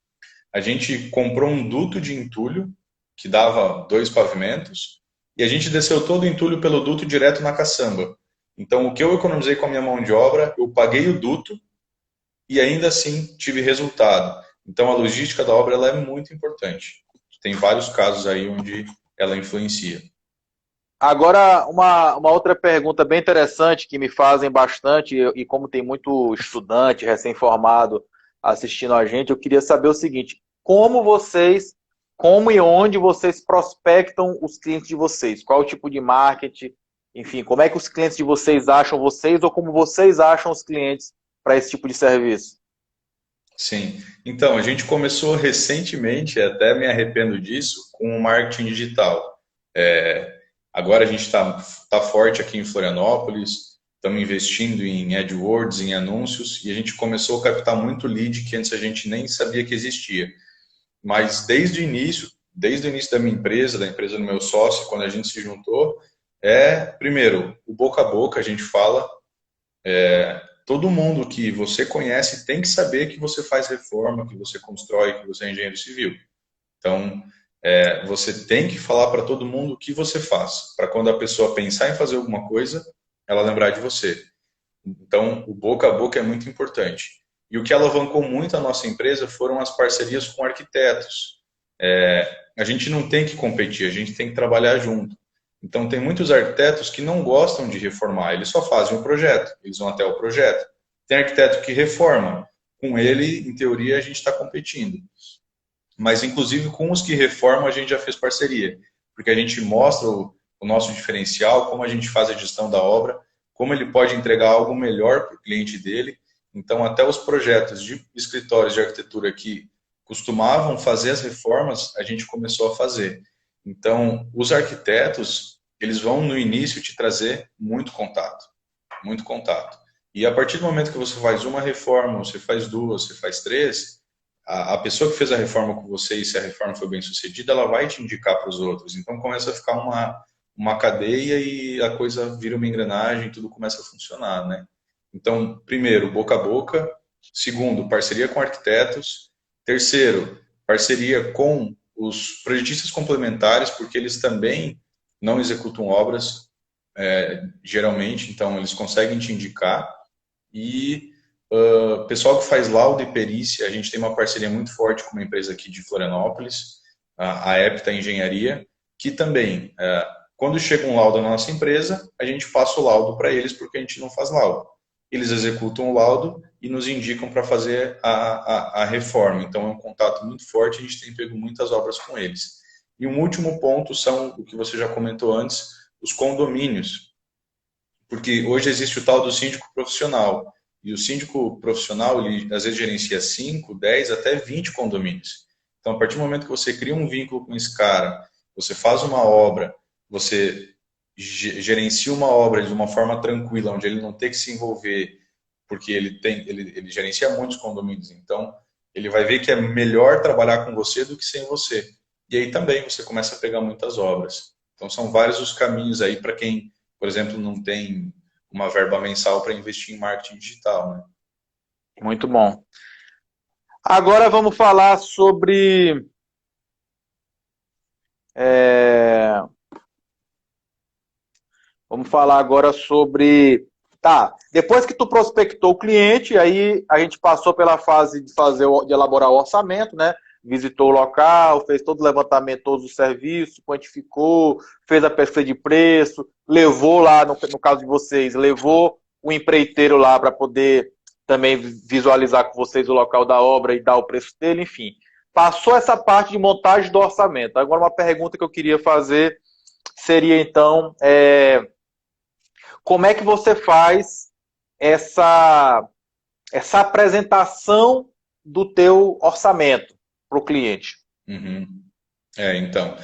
A gente comprou um duto de entulho, que dava 2 pavimentos, e a gente desceu todo o entulho pelo duto direto na caçamba. Então, o que eu economizei com a minha mão de obra, eu paguei o duto e ainda assim tive resultado. Então, a logística da obra ela é muito importante. Tem vários casos aí onde ela influencia. Agora, uma outra pergunta bem interessante que me fazem bastante, e como tem muito estudante recém-formado assistindo a gente, eu queria saber o seguinte: como e onde vocês prospectam os clientes de vocês? Qual o tipo de marketing? Enfim, como é que os clientes de vocês acham vocês ou como vocês acham os clientes para esse tipo de serviço? Sim. Então, a gente começou recentemente, até me arrependo disso, com o marketing digital. Agora a gente tá forte aqui em Florianópolis, estamos investindo em AdWords, em anúncios, e a gente começou a captar muito lead que antes a gente nem sabia que existia. Mas desde o início da minha empresa, da empresa do meu sócio, quando a gente se juntou, primeiro, o boca a boca, a gente fala, todo mundo que você conhece tem que saber que você faz reforma, que você constrói, que você é engenheiro civil. Então, você tem que falar para todo mundo o que você faz, para quando a pessoa pensar em fazer alguma coisa, ela lembrar de você. Então, o boca a boca é muito importante. E o que alavancou muito a nossa empresa foram as parcerias com arquitetos. A gente não tem que competir, a gente tem que trabalhar junto. Então, tem muitos arquitetos que não gostam de reformar, eles só fazem o projeto, eles vão até o projeto. Tem arquiteto que reforma, com ele, em teoria, a gente está competindo. Mas, inclusive, com os que reformam, a gente já fez parceria, porque a gente mostra o nosso diferencial, como a gente faz a gestão da obra, como ele pode entregar algo melhor para o cliente dele. Então, até os projetos de escritórios de arquitetura que costumavam fazer as reformas, a gente começou a fazer. Então, os arquitetos, eles vão no início te trazer muito contato. muito contato. E a partir do momento que você faz uma reforma, você faz duas, você faz três, a pessoa que fez a reforma com você, e se a reforma foi bem sucedida, ela vai te indicar para os outros. Então começa a ficar uma cadeia e a coisa vira uma engrenagem, tudo começa a funcionar, né? Então, primeiro, boca a boca. Segundo, parceria com arquitetos. Terceiro, parceria com os projetistas complementares, porque eles também não executam obras, geralmente, então eles conseguem te indicar. E pessoal que faz laudo e perícia, a gente tem uma parceria muito forte com uma empresa aqui de Florianópolis, a Epta Engenharia, que também, quando chega um laudo na nossa empresa, a gente passa o laudo para eles, porque a gente não faz laudo. Eles executam o laudo e nos indicam para fazer a reforma. Então, é um contato muito forte, a gente tem pego muitas obras com eles. E um último ponto são, o que você já comentou antes, os condomínios. Porque hoje existe o tal do síndico profissional. E o síndico profissional, ele às vezes gerencia 5, 10, até 20 condomínios. Então, a partir do momento que você cria um vínculo com esse cara, você faz uma obra, você gerencia uma obra de uma forma tranquila, onde ele não tem que se envolver, porque ele gerencia muitos condomínios, então ele vai ver que é melhor trabalhar com você do que sem você. E aí também você começa a pegar muitas obras. Então são vários os caminhos aí para quem, por exemplo, não tem uma verba mensal para investir em marketing digital, né? Muito bom. Agora vamos falar sobre vamos falar agora sobre... Tá, depois que tu prospectou o cliente, aí a gente passou pela fase de elaborar o orçamento, né? Visitou o local, fez todo o levantamento, todos os serviços, quantificou, fez a pesquisa de preço, levou lá, no caso de vocês, levou o empreiteiro lá para poder também visualizar com vocês o local da obra e dar o preço dele, enfim. Passou essa parte de montagem do orçamento. Agora uma pergunta que eu queria fazer seria então... como é que você faz essa apresentação do teu orçamento para o cliente? Uhum. Então,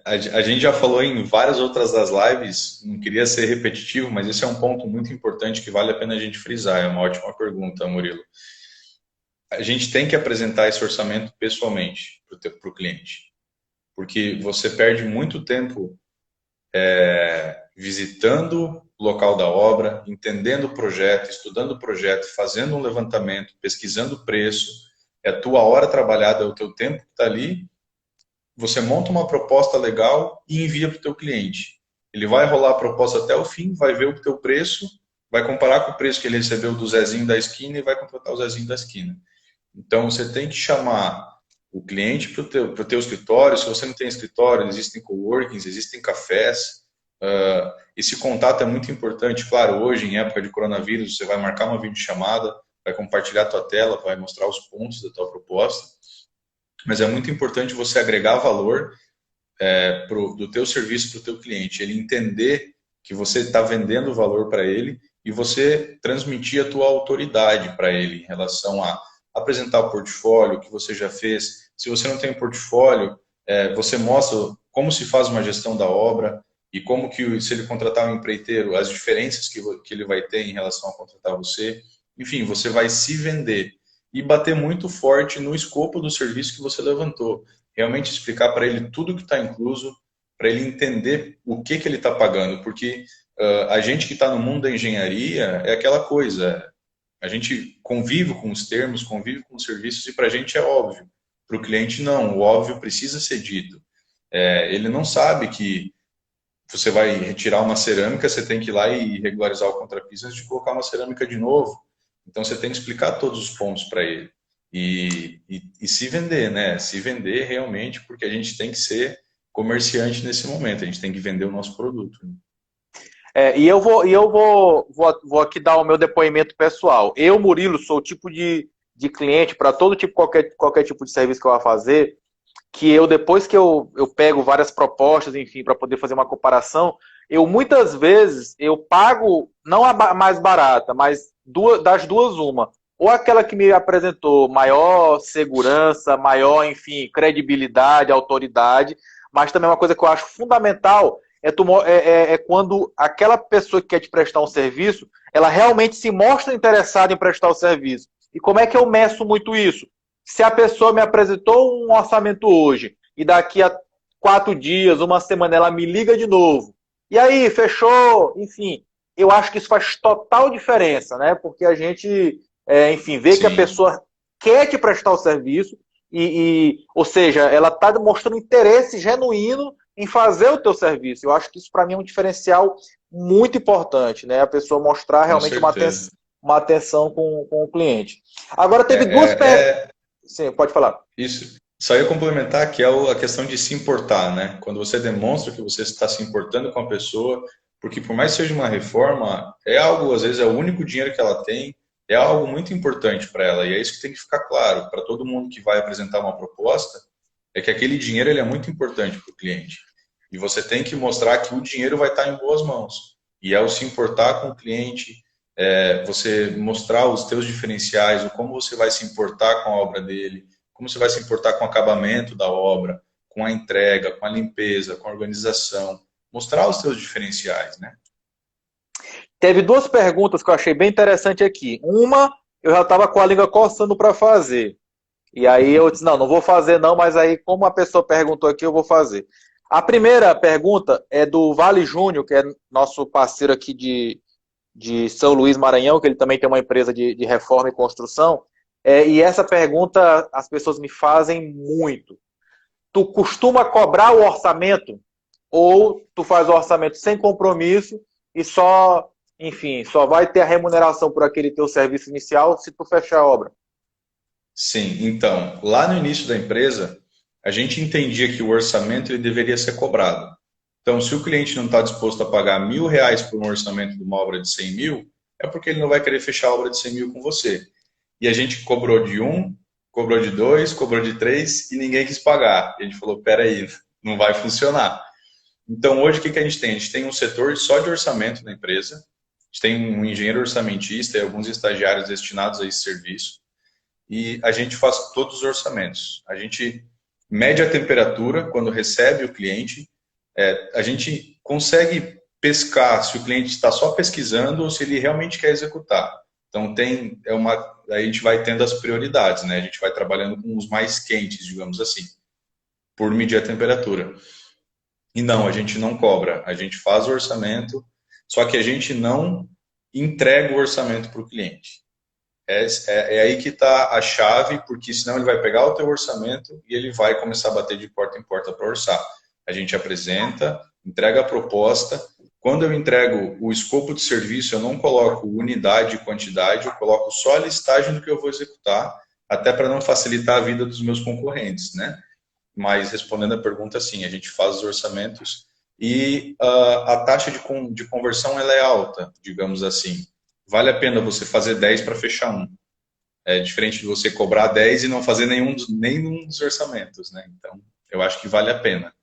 a gente já falou em várias outras das lives, não queria ser repetitivo, mas esse é um ponto muito importante que vale a pena a gente frisar. É uma ótima pergunta, Murilo. A gente tem que apresentar esse orçamento pessoalmente para o cliente, porque você perde muito tempo visitando o local da obra, entendendo o projeto, estudando o projeto, fazendo um levantamento, pesquisando o preço, é a tua hora trabalhada, é o teu tempo que está ali. Você monta uma proposta legal e envia para o teu cliente. Ele vai rolar a proposta até o fim, vai ver o teu preço, vai comparar com o preço que ele recebeu do Zezinho da esquina e vai contratar o Zezinho da esquina. Então, você tem que chamar o cliente para o teu escritório. Se você não tem escritório, existem coworkings, existem cafés. Esse contato é muito importante. Claro, hoje, em época de coronavírus, você vai marcar uma videochamada, vai compartilhar a tua tela, vai mostrar os pontos da tua proposta. Mas é muito importante você agregar valor do teu serviço para o teu cliente. Ele entender que você está vendendo valor para ele e você transmitir a tua autoridade para ele em relação a apresentar o portfólio que você já fez. Se você não tem portfólio, você mostra como se faz uma gestão da obra e como que, se ele contratar um empreiteiro, as diferenças que ele vai ter em relação a contratar você. Enfim, você vai se vender e bater muito forte no escopo do serviço que você levantou. Realmente explicar para ele tudo que está incluso, para ele entender o que ele está pagando, porque a gente que está no mundo da engenharia é aquela coisa, a gente convive com os termos, convive com os serviços e para a gente é óbvio. Para o cliente não, o óbvio precisa ser dito. Ele não sabe que você vai retirar uma cerâmica, você tem que ir lá e regularizar o contrapiso antes de colocar uma cerâmica de novo. Então você tem que explicar todos os pontos para ele. E se vender, né? Se vender realmente, porque a gente tem que ser comerciante nesse momento, a gente tem que vender o nosso produto. E eu vou aqui dar o meu depoimento pessoal. Eu, Murilo, sou o tipo de cliente para todo tipo, qualquer tipo de serviço que eu vá fazer, que depois que eu pego várias propostas, enfim, para poder fazer uma comparação, muitas vezes eu pago, não a mais barata, mas das duas uma. Ou aquela que me apresentou maior segurança, maior, enfim, credibilidade, autoridade, mas também uma coisa que eu acho fundamental é quando aquela pessoa que quer te prestar um serviço, ela realmente se mostra interessada em prestar o serviço. E como é que eu meço muito isso? Se a pessoa me apresentou um orçamento hoje e daqui a 4 dias, uma semana, ela me liga de novo. E aí, fechou? Enfim, eu acho que isso faz total diferença, né? Porque a gente, enfim, vê que a Sim, pessoa quer te prestar o serviço ou seja, ela está demonstrando interesse genuíno em fazer o teu serviço. Eu acho que isso para mim é um diferencial muito importante, né? A pessoa mostrar com realmente certeza. uma atenção com o cliente. Agora É, teve duas perguntas. é, é Sim, pode falar. isso. Só ia complementar que é a questão de se importar, né? Quando você demonstra que você está se importando com a pessoa, porque por mais que seja uma reforma, é algo, às vezes, é o único dinheiro que ela tem, é algo muito importante para ela. E é isso que tem que ficar claro para todo mundo que vai apresentar uma proposta, é que aquele dinheiro ele é muito importante para o cliente. E você tem que mostrar que o dinheiro vai estar em boas mãos. E ao se importar com o cliente, você mostrar os teus diferenciais, o como você vai se importar com a obra dele, como você vai se importar com o acabamento da obra, com a entrega, com a limpeza, com a organização, mostrar os teus diferenciais, né? Teve duas perguntas que eu achei bem interessante aqui. Uma, eu já estava com a língua coçando para fazer. E aí eu disse, não vou fazer não, mas aí como a pessoa perguntou aqui, eu vou fazer. A primeira pergunta é do Vale Júnior, que é nosso parceiro aqui de São Luís, Maranhão, que ele também tem uma empresa de reforma e construção. E essa pergunta as pessoas me fazem muito. Tu costuma cobrar o orçamento ou tu faz o orçamento sem compromisso e só, enfim, só vai ter a remuneração por aquele teu serviço inicial se tu fechar a obra? Sim, então, lá no início da empresa, a gente entendia que o orçamento ele deveria ser cobrado. Então, se o cliente não está disposto a pagar R$ 1.000 por um orçamento de uma obra de 100 mil, é porque ele não vai querer fechar a obra de 100 mil com você. E a gente cobrou de um, cobrou de dois, cobrou de três e ninguém quis pagar. E a gente falou, peraí, não vai funcionar. Então, hoje, o que a gente tem? A gente tem um setor só de orçamento na empresa, a gente tem um engenheiro orçamentista e alguns estagiários destinados a esse serviço, e a gente faz todos os orçamentos. A gente mede a temperatura quando recebe o cliente, a gente consegue pescar se o cliente está só pesquisando ou se ele realmente quer executar. Então, a gente vai tendo as prioridades, né? A gente vai trabalhando com os mais quentes, digamos assim, por medir a temperatura. E não, a gente não cobra, a gente faz o orçamento, só que a gente não entrega o orçamento para o cliente. É aí que está a chave, porque senão ele vai pegar o teu orçamento e ele vai começar a bater de porta em porta para orçar. A gente apresenta, entrega a proposta. Quando eu entrego o escopo de serviço, eu não coloco unidade e quantidade, eu coloco só a listagem do que eu vou executar, até para não facilitar a vida dos meus concorrentes, né? Mas respondendo a pergunta, sim, a gente faz os orçamentos e a taxa de conversão ela é alta, digamos assim. Vale a pena você fazer 10 para fechar um. É diferente de você cobrar 10 e não fazer nenhum dos orçamentos, né? Então, eu acho que vale a pena.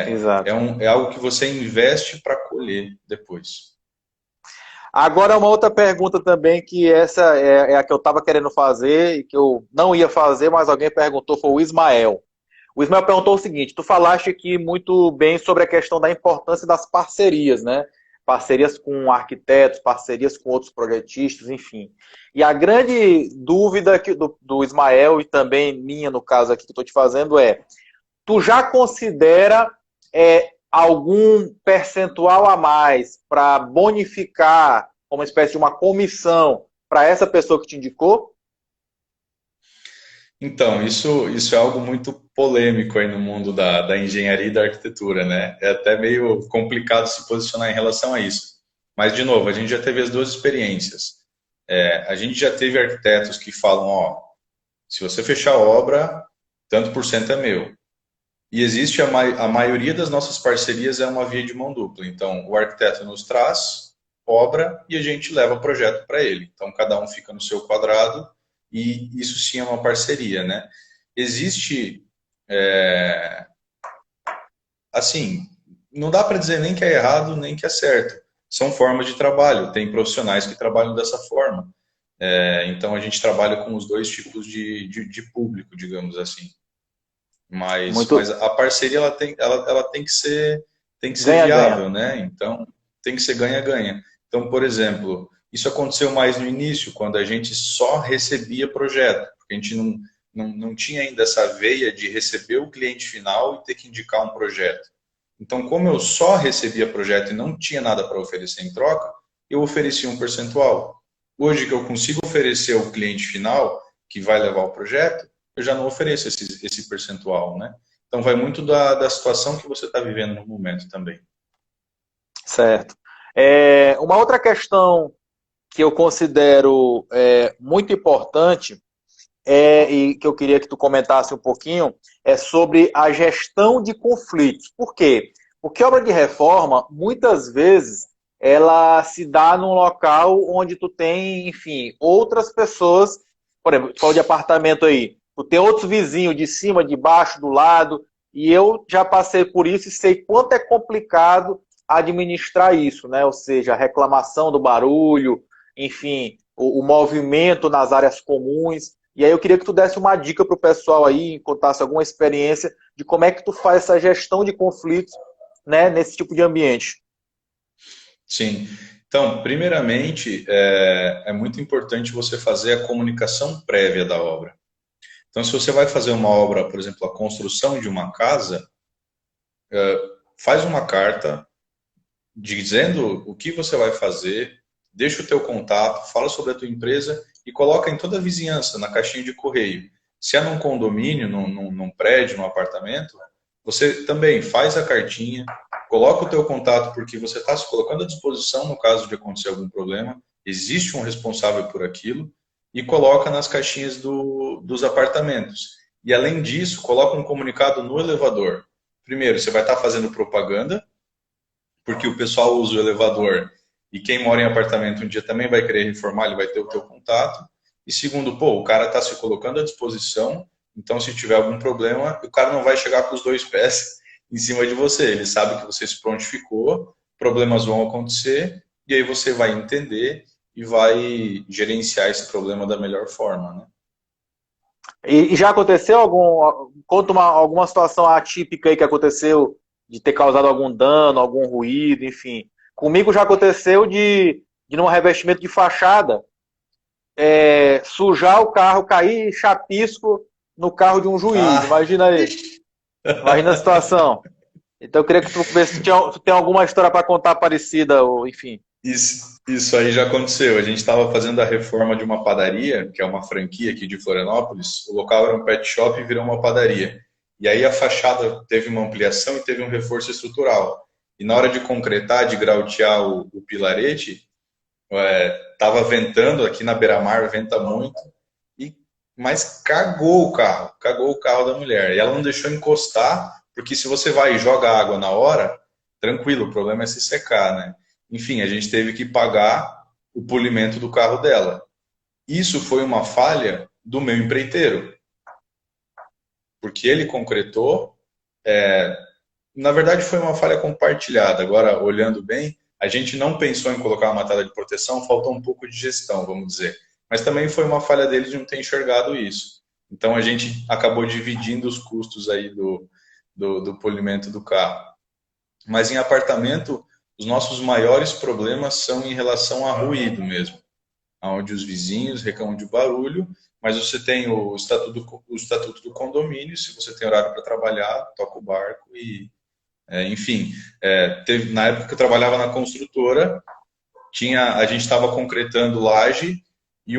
Exato. É algo que você investe para colher depois. Agora, uma outra pergunta também, que essa é a que eu estava querendo fazer e que eu não ia fazer, mas alguém perguntou, foi o Ismael. O Ismael perguntou o seguinte: tu falaste aqui muito bem sobre a questão da importância das parcerias, né? Parcerias com arquitetos, parcerias com outros projetistas, enfim. E a grande dúvida do Ismael e também minha, no caso aqui que estou te fazendo, tu já considera algum percentual a mais para bonificar, como uma espécie de uma comissão, para essa pessoa que te indicou? Então, isso é algo muito polêmico aí no mundo da engenharia e da arquitetura, né? É até meio complicado se posicionar em relação a isso. Mas, de novo, a gente já teve as duas experiências. A gente já teve arquitetos que falam, ó, se você fechar a obra, tanto por cento é meu. E existe a maioria das nossas parcerias é uma via de mão dupla. Então, o arquiteto nos traz obra e a gente leva o projeto para ele. Então, cada um fica no seu quadrado e isso sim é uma parceria, né? Existe, assim, não dá para dizer nem que é errado nem que é certo. São formas de trabalho. Tem profissionais que trabalham dessa forma. Então, a gente trabalha com os dois tipos de público, digamos assim. Mas Muito, a parceria ela tem que ser tem que ser Ganha-ganha. viável, né? Então, tem que ser ganha-ganha. Então, por exemplo, isso aconteceu mais no início, quando a gente só recebia projeto, porque a gente não tinha ainda essa veia de receber o cliente final e ter que indicar um projeto. Então, como eu só recebia projeto e não tinha nada para oferecer em troca, eu oferecia um percentual. Hoje que eu consigo oferecer ao cliente final, que vai levar o projeto, eu já não ofereço esse percentual, né? Então, vai muito da situação que você está vivendo no momento também. Certo. Uma outra questão que eu considero muito importante e que eu queria que tu comentasse um pouquinho é sobre a gestão de conflitos. Por quê? Porque obra de reforma, muitas vezes, ela se dá num local onde tu tem, enfim, outras pessoas, por exemplo, tu falou de apartamento aí, tu tem outros vizinhos de cima, de baixo, do lado, e eu já passei por isso e sei quanto é complicado administrar isso, né? Ou seja, a reclamação do barulho, enfim, o movimento nas áreas comuns. E aí eu queria que tu desse uma dica para o pessoal aí, contasse alguma experiência de como é que tu faz essa gestão de conflitos, né, nesse tipo de ambiente. Sim. Então, primeiramente, é muito importante você fazer a comunicação prévia da obra. Então, se você vai fazer uma obra, por exemplo, a construção de uma casa, faz uma carta dizendo o que você vai fazer, deixa o teu contato, fala sobre a tua empresa e coloca em toda a vizinhança, na caixinha de correio. Se é num condomínio, num prédio, num apartamento, você também faz a cartinha, coloca o teu contato porque você está se colocando à disposição no caso de acontecer algum problema, existe um responsável por aquilo, e coloca nas caixinhas dos apartamentos. E além disso, coloca um comunicado no elevador. Primeiro, você vai estar fazendo propaganda, porque o pessoal usa o elevador e quem mora em apartamento um dia também vai querer reformar, ele vai ter o teu contato. E segundo, pô, o cara está se colocando à disposição, então se tiver algum problema, o cara não vai chegar com os dois pés em cima de você. Ele sabe que você se prontificou, problemas vão acontecer, e aí você vai entender e vai gerenciar esse problema da melhor forma, né? E já aconteceu conta alguma situação atípica aí que aconteceu de ter causado algum dano, algum ruído, enfim. Comigo já aconteceu de num revestimento de fachada, sujar o carro, cair chapisco no carro de um juiz. Ah, Imagina aí. Imagina a situação. Então eu queria que tu vê se tu tem alguma história para contar parecida, ou enfim. isso aí já aconteceu. A gente estava fazendo a reforma de uma padaria, que é uma franquia aqui de Florianópolis. O local era um pet shop e virou uma padaria. E aí a fachada teve uma ampliação e teve um reforço estrutural. E na hora de concretar, de grautear o pilarete, estava ventando aqui na beira-mar, venta muito, mas cagou o carro da mulher. E ela não deixou encostar, porque se você vai e joga água na hora, tranquilo, o problema é se secar, né? Enfim, a gente teve que pagar o polimento do carro dela. Isso foi uma falha do meu empreiteiro, porque ele concretou. Na verdade, foi uma falha compartilhada. Agora, olhando bem, a gente não pensou em colocar uma tela de proteção, faltou um pouco de gestão, vamos dizer. Mas também foi uma falha dele de não ter enxergado isso. Então, a gente acabou dividindo os custos aí do polimento do carro. Mas em apartamento, os nossos maiores problemas são em relação a ruído mesmo, onde os vizinhos reclamam de barulho, mas você tem o estatuto do condomínio, se você tem horário para trabalhar, toca o barco e, enfim, na época que eu trabalhava na construtora, a gente estava concretando laje e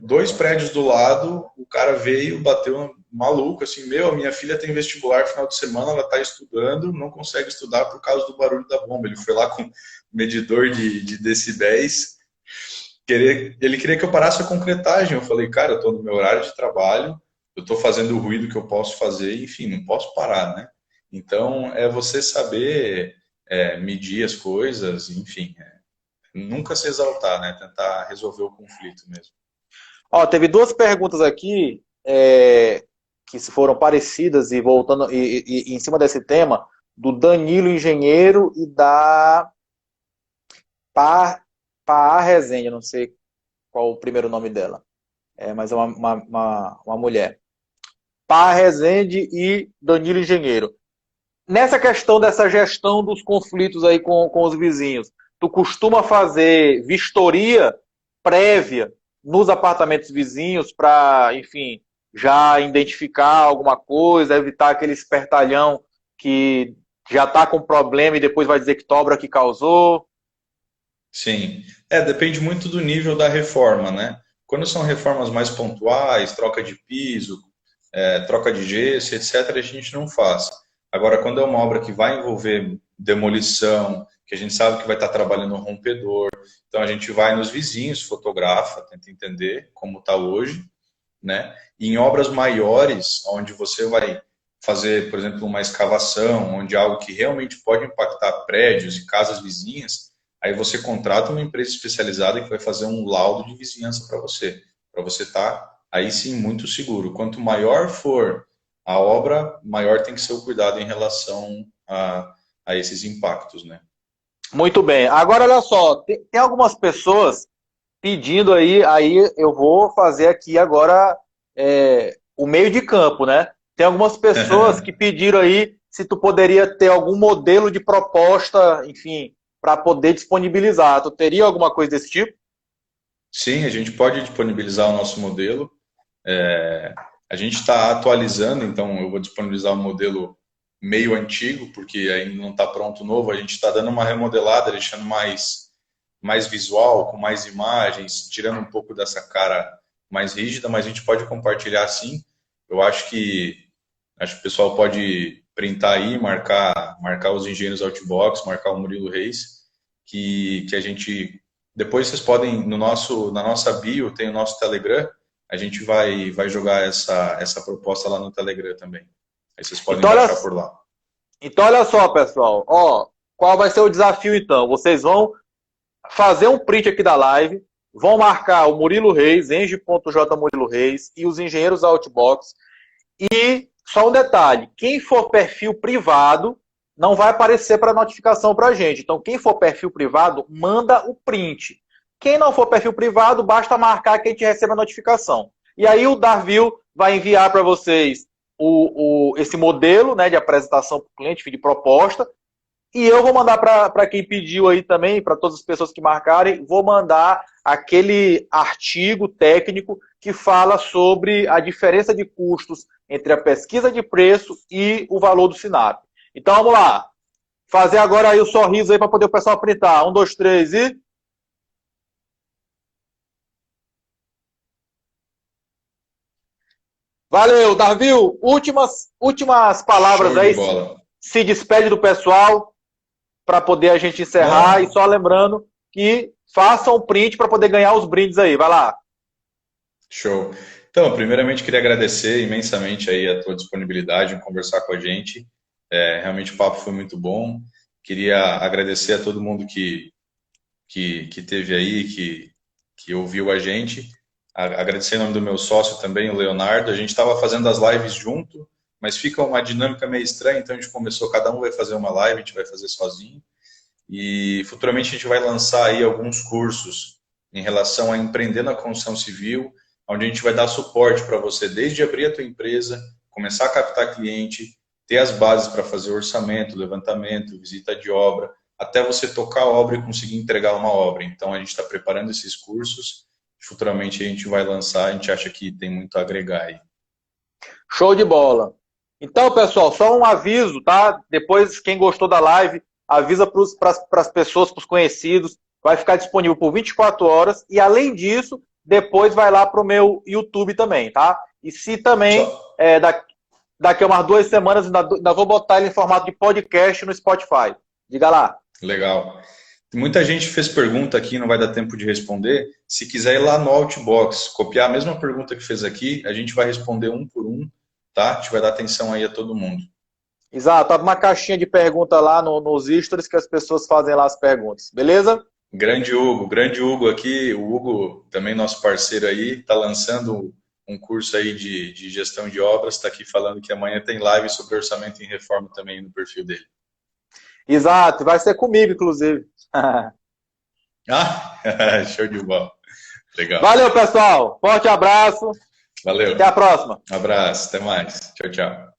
dois prédios do lado, o cara veio, bateu maluco, assim, a minha filha tem vestibular final de semana, ela está estudando, não consegue estudar por causa do barulho da bomba. Ele foi lá com medidor de decibéis, ele queria que eu parasse a concretagem. Eu falei, cara, eu estou no meu horário de trabalho, eu estou fazendo o ruído que eu posso fazer, enfim, não posso parar, né? Então, é você saber medir as coisas, enfim, nunca se exaltar, né? Tentar resolver o conflito mesmo. Ó, teve duas perguntas aqui que foram parecidas e voltando em cima desse tema, do Danilo Engenheiro e da Pá Rezende, eu não sei qual o primeiro nome dela, mas é uma mulher. Pá Rezende e Danilo Engenheiro. nessa questão dessa gestão dos conflitos aí com os vizinhos, tu costuma fazer vistoria prévia nos apartamentos vizinhos para, enfim, já identificar alguma coisa, evitar aquele espertalhão que já está com problema e depois vai dizer que tua obra que causou? Sim. Depende muito do nível da reforma, né? Quando são reformas mais pontuais, troca de piso, troca de gesso, etc., a gente não faz. Agora, quando é uma obra que vai envolver demolição, que a gente sabe que vai estar trabalhando um rompedor, então a gente vai nos vizinhos, fotografa, tenta entender como está hoje, né? E em obras maiores, onde você vai fazer, por exemplo, uma escavação, onde é algo que realmente pode impactar prédios e casas vizinhas, aí você contrata uma empresa especializada que vai fazer um laudo de vizinhança para você estar aí sim muito seguro. Quanto maior for a obra, maior tem que ser o cuidado em relação a esses impactos, né? Muito bem. Agora, olha só, tem algumas pessoas pedindo aí eu vou fazer aqui agora o meio de campo, né? Tem algumas pessoas que pediram aí se tu poderia ter algum modelo de proposta, enfim, para poder disponibilizar. Tu teria alguma coisa desse tipo? Sim, a gente pode disponibilizar o nosso modelo. A gente está atualizando, então eu vou disponibilizar o modelo meio antigo, porque ainda não está pronto o novo. A gente está dando uma remodelada, deixando mais visual, com mais imagens, tirando um pouco dessa cara mais rígida, mas a gente pode compartilhar sim. Eu acho que o pessoal pode printar aí, marcar os engenheiros Outbox, marcar o Murilo Reis, que a gente depois vocês podem na nossa bio tem o nosso Telegram, a gente vai jogar essa proposta lá no Telegram também. Aí vocês podem Então, olha, baixar por lá. então, olha só, pessoal. Ó, qual vai ser o desafio, então? Vocês vão fazer um print aqui da live, vão marcar o Murilo Reis, eng.jmurilo Reis e os engenheiros Outbox. E só um detalhe, quem for perfil privado não vai aparecer para notificação para a gente. Então, quem for perfil privado, manda o print. Quem não for perfil privado, basta marcar que a gente receba a notificação. E aí o Darvil vai enviar para vocês esse modelo, né, de apresentação para o cliente, de proposta. E eu vou mandar para quem pediu aí também, para todas as pessoas que marcarem, vou mandar aquele artigo técnico que fala sobre a diferença de custos entre a pesquisa de preço e o valor do Sinap. Então vamos lá. Fazer agora aí o sorriso aí para poder o pessoal printar. 1, 2, 3 e... Valeu, Darvil. Últimas palavras Show de aí. bola. Se despede do pessoal para poder a gente encerrar. Não, E só lembrando que façam um print para poder ganhar os brindes aí. Vai lá. show. Então, primeiramente queria agradecer imensamente aí a tua disponibilidade em conversar com a gente. Realmente o papo foi muito bom. Queria agradecer a todo mundo que teve aí, que ouviu a gente. Agradecer em nome do meu sócio também, o Leonardo. A gente estava fazendo as lives junto, mas fica uma dinâmica meio estranha, então a gente começou, cada um vai fazer uma live, a gente vai fazer sozinho. E futuramente a gente vai lançar aí alguns cursos em relação a empreender na construção civil, onde a gente vai dar suporte para você desde abrir a tua empresa, começar a captar cliente, ter as bases para fazer orçamento, levantamento, visita de obra, até você tocar a obra e conseguir entregar uma obra. Então a gente está preparando esses cursos, futuramente a gente vai lançar, a gente acha que tem muito a agregar aí. Show de bola. Então, pessoal, só um aviso, tá? Depois, quem gostou da live, avisa para as pessoas, para os conhecidos. Vai ficar disponível por 24 horas. E, além disso, depois vai lá para o meu YouTube também, tá? E se também, daqui a umas 2 semanas, ainda vou botar ele em formato de podcast no Spotify. Diga lá. Legal. Muita gente fez pergunta aqui, não vai dar tempo de responder. Se quiser ir lá no Outbox, copiar a mesma pergunta que fez aqui, a gente vai responder um por um, tá? A gente vai dar atenção aí a todo mundo. Exato, abre uma caixinha de pergunta lá nos stories que as pessoas fazem lá as perguntas, beleza? Grande Hugo aqui, o Hugo, também nosso parceiro aí, está lançando um curso aí de gestão de obras, está aqui falando que amanhã tem live sobre orçamento em reforma também no perfil dele. Exato, vai ser comigo, inclusive. Show de bola. Legal. Valeu, pessoal. Forte abraço. Valeu. Até a próxima. Um abraço, até mais. Tchau, tchau.